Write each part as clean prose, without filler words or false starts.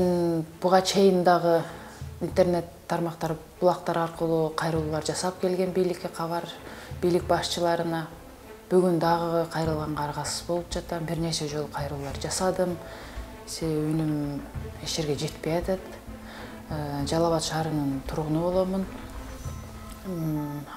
мен буга чейин дагы интернет тармактар, булактар аркылуу кайрылуулар жасап келген бийликке кабар, бийлик башчыларына. Бүгүн дагы кайрылганга аргасыз болуп жатам. Бир нече жолу кайрылуулар жасадым. Себеби үнүм эч жерге жетпей атат. Жалал Абад шаарынын тургуну боломун.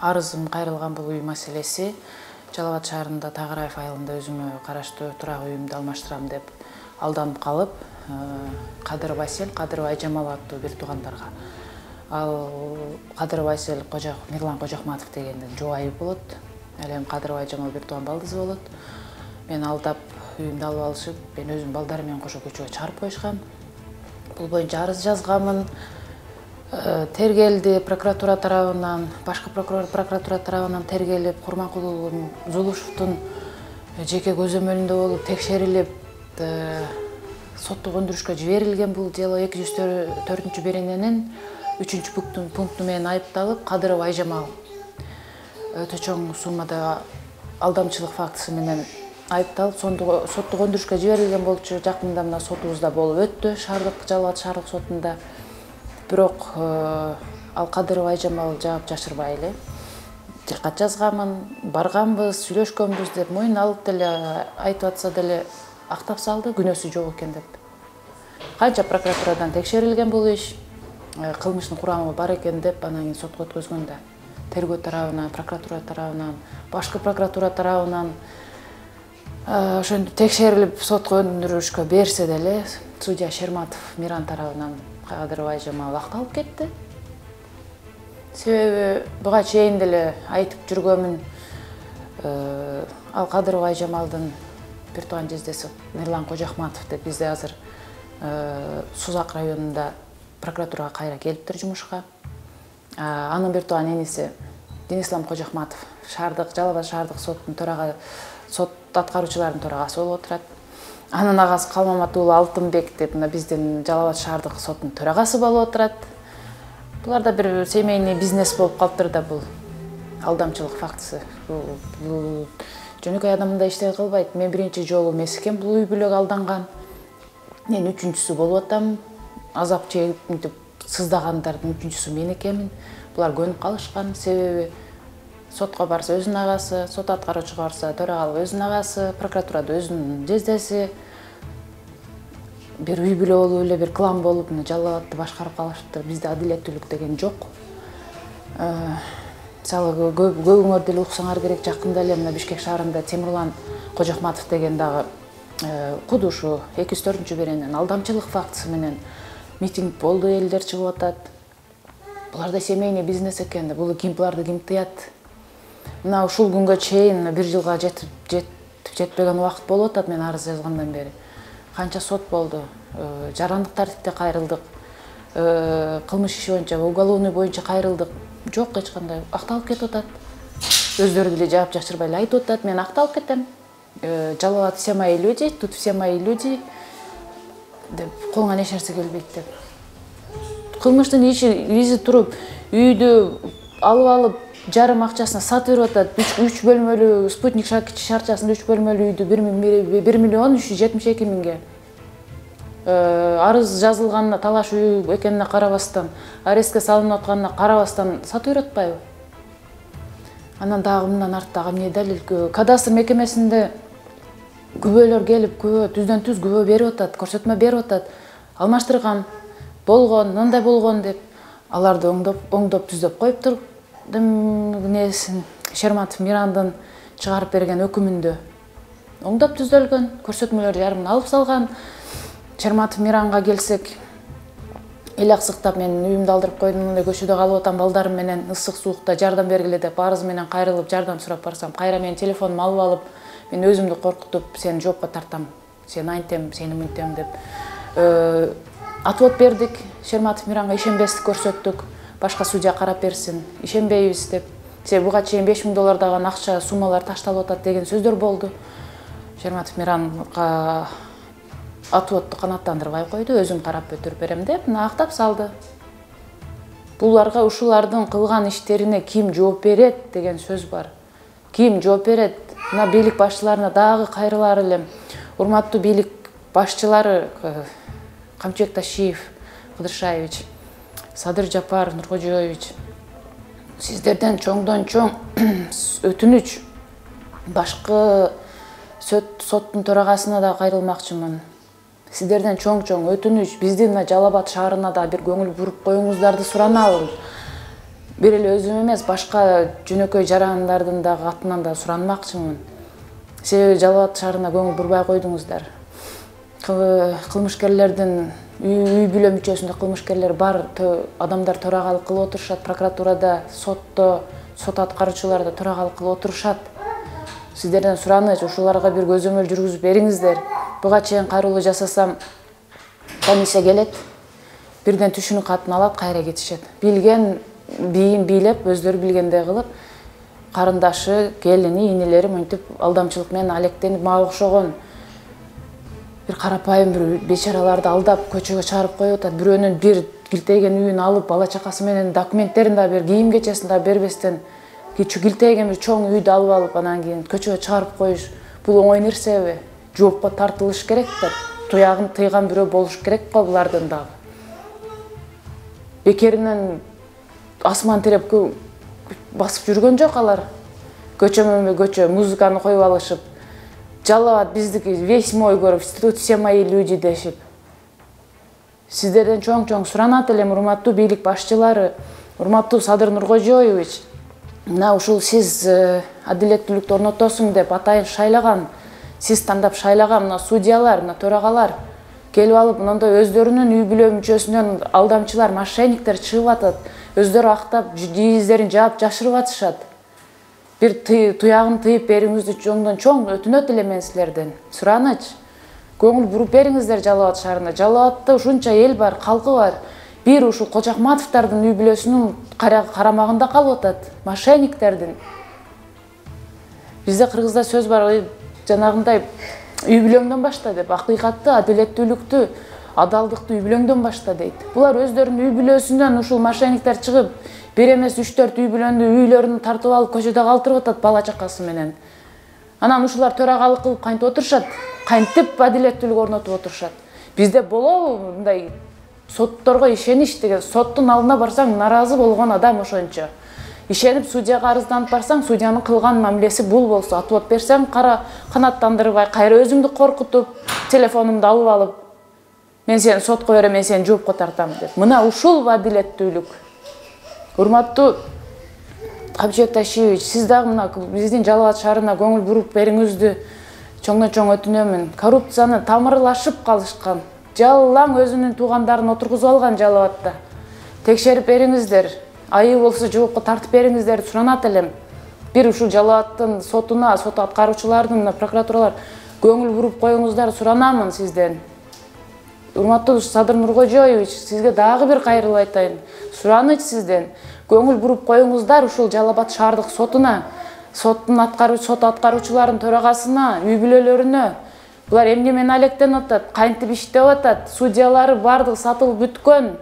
Арызым кайрылган бул үй маселеси. Жалал Абад шаарында Тагыраев айылында өзүмө караштуу турак үйүмдү алмаштырам деп алданып калып, Кадыров Айсел, Кадыров Айжамал аттуу бир туугандарга. Ал Кадыров Айсел Мирлан Кожохматов дегендин жубайы болот. Ал эми Кадыров Айжамал бир тууган балдызы болот. Мен алдап үйүмдү алып алышып, мен өзүм балдарым менен кошо көчөгө чыгарып коюшкан. Бул боюнча арыз жазганмын. Тергелди прокуратура тарабынан, башкы прокуратура тарабынан тергелип, Курманкул Зулушевдун жеке көзөмөлүндө болуп текшерилип, соттук өндүрүшкө жиберилген бул дело 204-берененин 3-пункту менен айыпталып, Кадыров Айжамал өтө чоң суммада алдамчылык фактысы менен айыпталып, соттук өндүрүшкө жиберилген болчу. Жакында мына сотубузда болуп өттү, Жалал Абад шаардык сотунда. Бирок ал Кадыров Айжамал жаап жашырбай эле кат жазганмын, барганбыз, сүйлөшкөнбүз деп моюн алып деле айтып атса деле актап салды, күнөөсү жок экен деп. Канча прокуратурадан текшерилген бул иш, кылмыштын курамы бар экен деп анан кийин сотко өткөзгөндө тергөө тарабынан, прокуратура тарабынан, башкы прокуратура тарабынан ошентип текшерилип сотко өндүрүшкө берсе деле судья Шерматов Миран тарабынан Кадыров Айжамал акталып кетти. Себеби буга чейин деле айтып жүргөмүн, ал Кадыров Айжамалдын бир тууган жездеси Мирлан Кожохматов деп бизде азыр Сузак районунда прокуратурага кайра келиптир жумушка. Анын бир тууган эниси Денислам Кожохматов Жалал Абад шаардык соттун сот аткаруучуларынын төрагасы болуп отурат. Анын агасы Калмамат уулу Алтынбек деп биздин Жалал Абад шаардык соттун төрагасы болуп отурат. Булар да бир семейный бизнес болуп калыптыр да, бул алдамчылык фактысы. Бул жөнөкөй адам мындай иштер кылбайт. Мен биринчи жолу эмес экен бул үй бүлөк алданган. Мен үчүнчүсү болуп атам. Азап чегип мынтип сыздагандардын үчүнчүсү мен экенмин. Булар көнүп калышкан. Себеби сотко барса өзүнүн агасы, сот аткаруучуга барса төрагалык өзүнүн агасы, прокуратурада өзүнүн жездеси. Бир үй бүлө болуп эле, бир клан болуп, Жалал Абадты башкарып калышыптыр. Бизде адилеттүүлүк деген жок. Мисалы көбүңөр деле уксаңар керек, жакында эле мына Бишкек шаарында Темирлан Кожохматов деген дагы кудушу 204-беренен алдамчылык фактысы менен митинг болду, элдер чыгып атат. Булар да семейный бизнес экен. Бул буларды ким тыят? Мына ушул күнгө чейин бир жылга жетпеген убакыт болуп атат мен арыз жазгандан бери. Канча сот болду, жарандык тартипте кайрылдык, кылмыш иши боюнча, уголовный боюнча кайрылдык. Жок, эч кандай акталып кетип атат. Өздөрү деле жаап жашырбай эле айтып атат, мен акталып кетем. Жалал Абад все мои люди, тут все мои люди деп колуңан эч нерсе келбейт деп. Кылмыштын изи туруп, үйдү алып жарым акчасына сатып берип атат. 3 бөлмөлүү спутник шарчасында 3 бөлмөлүү үйдү 1.372 миңге. Арыз жазылганына, талаш үй экенине карабастан, арестке салынып атканына карабастан сатып берип атпайбы? Анан дагы мындан арттагы эмне далил? Кадастр мекемесинде күбөлөр келип, түздөн түз күбө берип атат, көрсөтмө берип атат. Алмаштырган, болгон, мындай болгон деп аларды оңдоп түздөп коюптур. Шерматов Мирандын чыгарып берген өкүмүндө оңдоп түздөлгөн, көрсөтмөлөр жарымын алып салган. Шерматов Миранга келсек, эл аксыктап мен үйүмдү алдырып койдум, мындай көчөдө калып атам, балдарым менен ысык суукта жардам бергиле деп арыз менен кайрылып жардам сурап барсам, кайра менин телефонумду алып алып, мен өзүмдү коркутуп, сени жоопко тартам, сени антем, сени мынтем деп отвод бердик. Шерматов Миранга ишенбестик көрсөттүк. Башка судья карап берсин, ишенбейбиз деп. Себеби буга чейин $5000 акча суммалар ташталып атат деген сөздөр болду. Шерматов Миранга отводду канааттандырбай койду, өзүм карап өтүрүп берем деп, актап салды. Буларга ушулардын кылган иштерине ким жооп берет деген сөз бар. Ким жооп берет? Мына бийлик башчыларына дагы кайрылар элем. Урматтуу бийлик башчылары, Камчыбек Ташиев Кыдыршаевич, Садыр Жапар Нуркожоевич, сиздерден чоңдон чоң өтүнүч, башкы соттун төрагасына да кайрылмакчымын. Сиздерден чоң өтүнүч, биздин Жалал Абад шаарына да бир көңүл буруп коюңуздарды суранабын. Бир эле өзүм эмес, башка жөнөкөй жарандардын да атынан да суранмакчымын. Себеби Жалал Абад шаарына көңүл бурбай койдуңуздар. Кылмышкерлердин үй бүлө мүчөсүндө кылмышкерлер бар адамдар төрагалык кылып отурушат, прокуратурада, сотто, сот аткаруучуларда төрагалык кылып отурушат. Сиздерден сураныч, ушуларга бир көзөмөл жүргүзүп бериңиздер. Буга чейин кайрылуу жасасам, комиссия келет, бирден түшүнүк катын алат, кайра кетишет. Билген бийин бийлеп, өздөрү билгендей кылып, карындашы, келини, инелери монтип алдамчылык менен алектенип, мага окшогон бир карапайым бир бечараларды алдап көчөгө чыгарып коюп атат. Бирөөнүн бир килтейген үйүн алып, бала чакасы менен документтерин да бер, кийим кечесин да бербестен килтейген бир чоң үйдү алып алып, анан кийин көчөгө чыгарып коюш, бул оңой нерсеби? Жоопко тартылыш керек да, туягын тыйган бирөө болуш керек го булардын дагы. Бекеринен асман тиреп басып жүргөн жок алар. Көчөмө көчө музыканы коюп алышып, Жалал Абад биздики весь мой город, тут все мои люди дешип. Сиздерден чоң суранат элем, урматтуу бийлик башчылары, урматтуу Садыр Нуркожоевич. Мына ушул сиз адилеттүүлүктү орнотосуң деп атайын шайлаган, сиз тандап шайлаган мына судьялар, мына төрагалар келип алып, мындай өздөрүнүн үй бүлө мүчөсүнөн алдамчылар, мошенниктер чыгып атат, өздөрү актап, жииздерин жаап жашырып атышат. Бир туягын тыйып бериңизди чоңдон чоң өтүнөт элем мен силерден. Сураныч, көңүл буруп бериңиздер Жалал Абад шаарына. Жалал Абадта ушунча эл бар, калкы бар. Бир ушул Кожохматовдордун үй бүлөсүнүн карамагында калып атат, мошенниктердин. Бизде кыргызда сөз бар, жанагындай үй бүлөңдөн башта деп, акыйкатты, адилеттүүлүктү, адалдыкты үй бүлөңдөн башта дейт. Булар өздөрүнүн үй бүлөсүнөн ушул мошенниктер чыгып, бир эмес 3-4 үй бүлөнү үйлөрүн тартып алып көчөдө калтырып атат бала чакасы менен. Анан ушулар төрагалык кылып кантип отурушат, кантип адилеттүүлүк орнотуп отурушат. Бизде болобу мындай сотторго ишенич деген, соттун алдына барсаң наразы болгон адам ошончо. Ишенип судьяга арызданып барсаң, судьянын кылган мамилеси бул болсо, отвод берсең, кара канаттандырбай, кайра өзүңдү коркутуп, телефонумду алып алып, мен сени сотко берем, мен сени жоопко тартам деп. Мына ушул адилеттүүлүк. Урматтуу Камчыбек Ташиевич, сиз дагы мына биздин Жалал Абад шаарына көңүл буруп бериңизди чоңдон чоң өтүнөмүн. Коррупцияны тамырлашып калышкан. Жалаң өзүнүн туугандарын отургузуп алган Жалал Абадта. Текшерип бериңиздер. Айы болсо жоопко тартып бериңиздер, суранат элем. Бир ушул Жалал Абадтын сотуна, сот аткаруучулардын, прокуратуралар көңүл буруп коюңуздар, суранамын сизден. Урматтуу Садыр Нуркожоевич, сизге дагы бир кайрылып айтайын. Сураныч сизден, көңүл буруп коюңуздар ушул Жалал Абад шаардык сотуна, сот аткаруучулардын төрагасына, үй бүлөлөрүнө. Булар эмне менен алектенип атат, кантип иштеп атат, судьялары бардыгы сатылып бүткөн,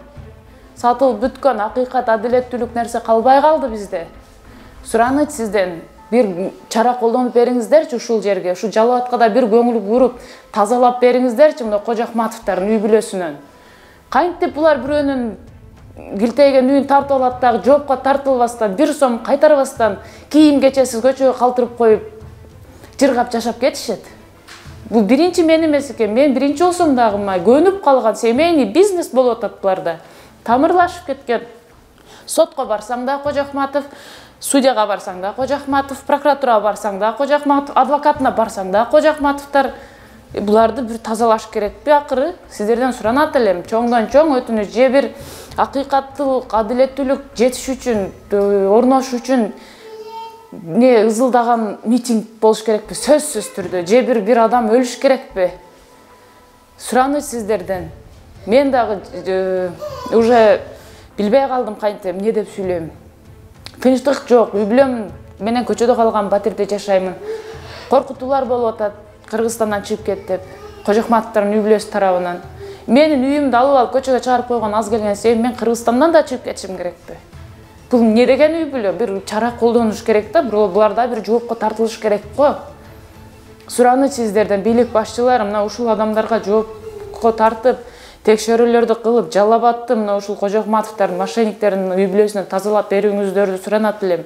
акыйкат, адилеттүүлүк нерсе калбай калды бизде. Сураныч сизден, бир чара колдонуп бериңиздерчи ушул жерге, ушул Жалал Абадка да бир көңүл буруп, тазалап бериңиздерчи мына Кожохматовдордун үй бүлөсүнөн. Кантип булар бирөөнүн килтейген үйүн тартып алат дагы, жоопко тартылбастан, бир сом кайтарбастан, кийим кечесиз көчөгө калтырып коюп, жыргап жашап кетишет. Бул биринчи мен эмес экен, мен биринчи болсом дагы көнүп калган семейный бизнес болуп атат буларда. Тамырлашып кеткен. Сотко барсаң да Кожохматов, судьяга барсаң да Кожохматов, прокуратурага барсаң да Кожохматов, адвокатына барсаң да Кожохматовдор. Буларды бир тазалаш керекпи акыры? Сиздерден суранат элем, чоңдон чоң өтүнүч, же бир акыйкаттуулук, адилеттүүлүк жетиш үчүн, орнош үчүн ызылдаган митинг болуш керекпи? Сөзсүз түрдө, же бир адам өлүш керекпи? Сураныч сиздерден. Мен дагы уже билбей калдым кантип, эмне деп сүйлөйм. Тынчтык жок, үй бүлөм менен көчөдө калган батирде жашаймын. Коркутуулар болуп атат, Кыргызстандан чыгып кет деп, Кожохматовдордун үй бүлөсү тарабынан. Менин үйүмдү алып алып көчөгө чыгарып койгон аз келген себеп, мен Кыргызстандан да чыгып кетишим керекпи? Бул эмне деген үй бүлө? Бир чара колдонуш керек да, буларда бир жоопко тартылыш керек го. Сураныч сиздерден, бийлик башчылары мына ушул адамдарга жоопко тартып, текшерүүлөрдү кылып, Жалал Абадты мына ушул Кожохматовдордун, мошенниктердин үй бүлөсүнөн тазалап берүүңүздөрдү суранат элем.